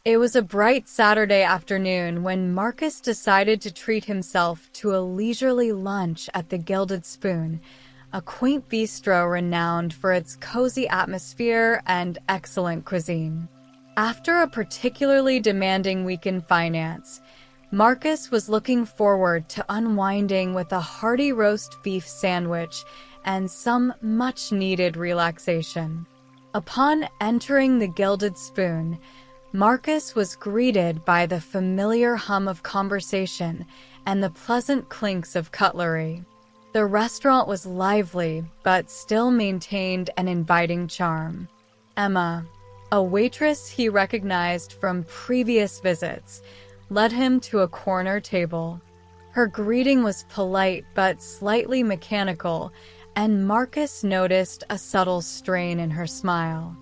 It was a bright Saturday afternoon when Marcus decided to treat himself to a leisurely lunch at the Gilded Spoon, a quaint bistro renowned for its cozy atmosphere and excellent cuisine. After a particularly demanding week in finance, Marcus was looking forward to unwinding with a hearty roast beef sandwich and some much-needed relaxation. Upon entering the Gilded Spoon, Marcus was greeted by the familiar hum of conversation and the pleasant clinks of cutlery. The restaurant was lively, but still maintained an inviting charm. Emma, a waitress he recognized from previous visits, led him to a corner table. Her greeting was polite but slightly mechanical, and Marcus noticed a subtle strain in her smile.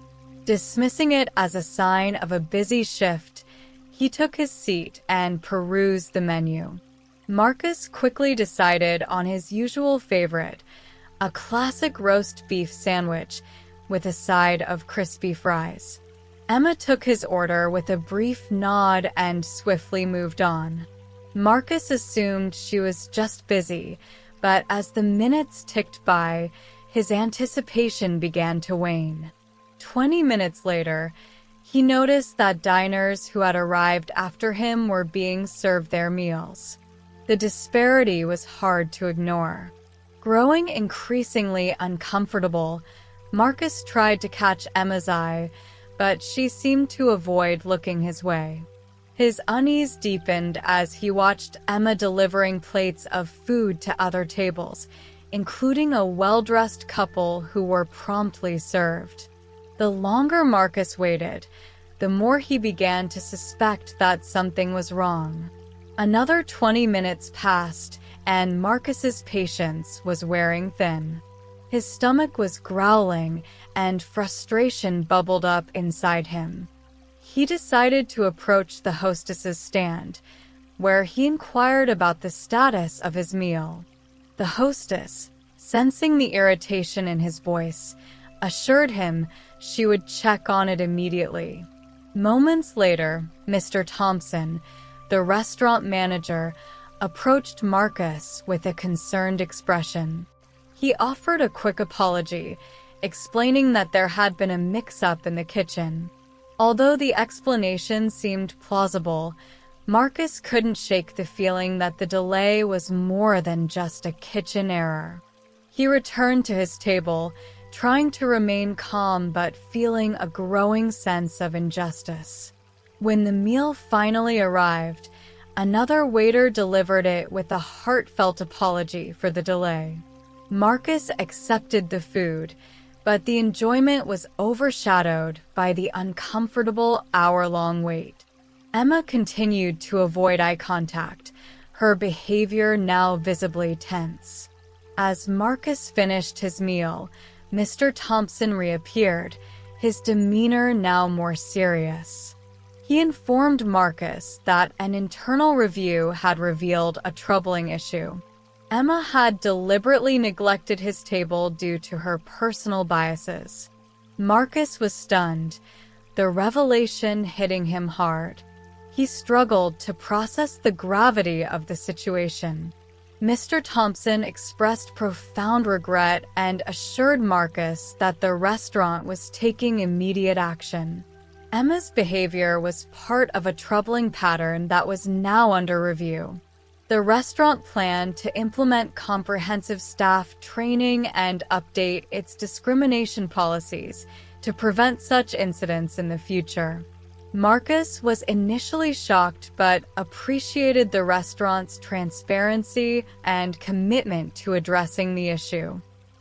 Dismissing it as a sign of a busy shift, he took his seat and perused the menu. Marcus quickly decided on his usual favorite, a classic roast beef sandwich with a side of crispy fries. Emma took his order with a brief nod and swiftly moved on. Marcus assumed she was just busy, but as the minutes ticked by, his anticipation began to wane. 20 minutes later, he noticed that diners who had arrived after him were being served their meals. The disparity was hard to ignore. Growing increasingly uncomfortable, Marcus tried to catch Emma's eye, but she seemed to avoid looking his way. His unease deepened as he watched Emma delivering plates of food to other tables, including a well-dressed couple who were promptly served. The longer Marcus waited, the more he began to suspect that something was wrong. Another 20 minutes passed, and Marcus's patience was wearing thin. His stomach was growling, and frustration bubbled up inside him. He decided to approach the hostess's stand, where he inquired about the status of his meal. The hostess, sensing the irritation in his voice, assured him she would check on it immediately. Moments later, Mr. Thompson, the restaurant manager, approached Marcus with a concerned expression. He offered a quick apology, explaining that there had been a mix-up in the kitchen. Although the explanation seemed plausible, Marcus couldn't shake the feeling that the delay was more than just a kitchen error. He returned to his table, trying to remain calm but feeling a growing sense of injustice. When the meal finally arrived, another waiter delivered it with a heartfelt apology for the delay. Marcus accepted the food, but the enjoyment was overshadowed by the uncomfortable hour-long wait. Emma continued to avoid eye contact, her behavior now visibly tense. As Marcus finished his meal, Mr. Thompson reappeared, his demeanor now more serious. He informed Marcus that an internal review had revealed a troubling issue. Emma had deliberately neglected his table due to her personal biases. Marcus was stunned, the revelation hitting him hard. He struggled to process the gravity of the situation. Mr. Thompson expressed profound regret and assured Marcus that the restaurant was taking immediate action. Emma's behavior was part of a troubling pattern that was now under review. The restaurant planned to implement comprehensive staff training and update its discrimination policies to prevent such incidents in the future. Marcus was initially shocked but appreciated the restaurant's transparency and commitment to addressing the issue.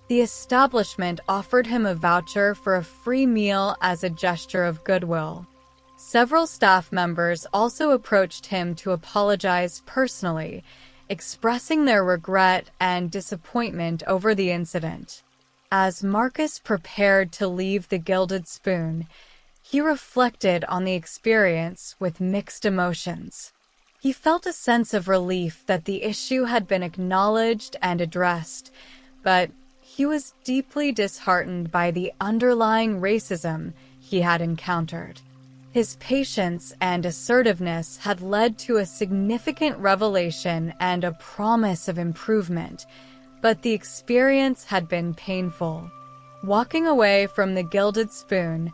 The establishment offered him a voucher for a free meal as a gesture of goodwill. Several staff members also approached him to apologize personally, expressing their regret and disappointment over the incident. As Marcus prepared to leave the Gilded Spoon, he reflected on the experience with mixed emotions. He felt a sense of relief that the issue had been acknowledged and addressed, but he was deeply disheartened by the underlying racism he had encountered. His patience and assertiveness had led to a significant revelation and a promise of improvement, but the experience had been painful. Walking away from the Gilded Spoon,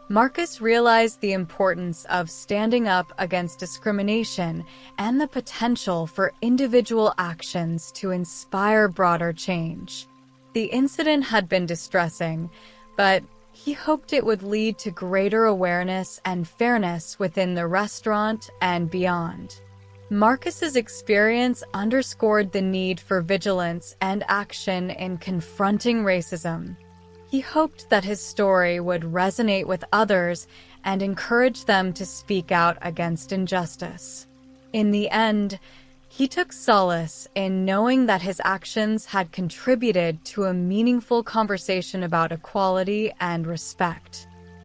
Marcus realized the importance of standing up against discrimination and the potential for individual actions to inspire broader change. The incident had been distressing, but he hoped it would lead to greater awareness and fairness within the restaurant and beyond. Marcus's experience underscored the need for vigilance and action in confronting racism. He hoped that his story would resonate with others and encourage them to speak out against injustice. In the end, he took solace in knowing that his actions had contributed to a meaningful conversation about equality and respect.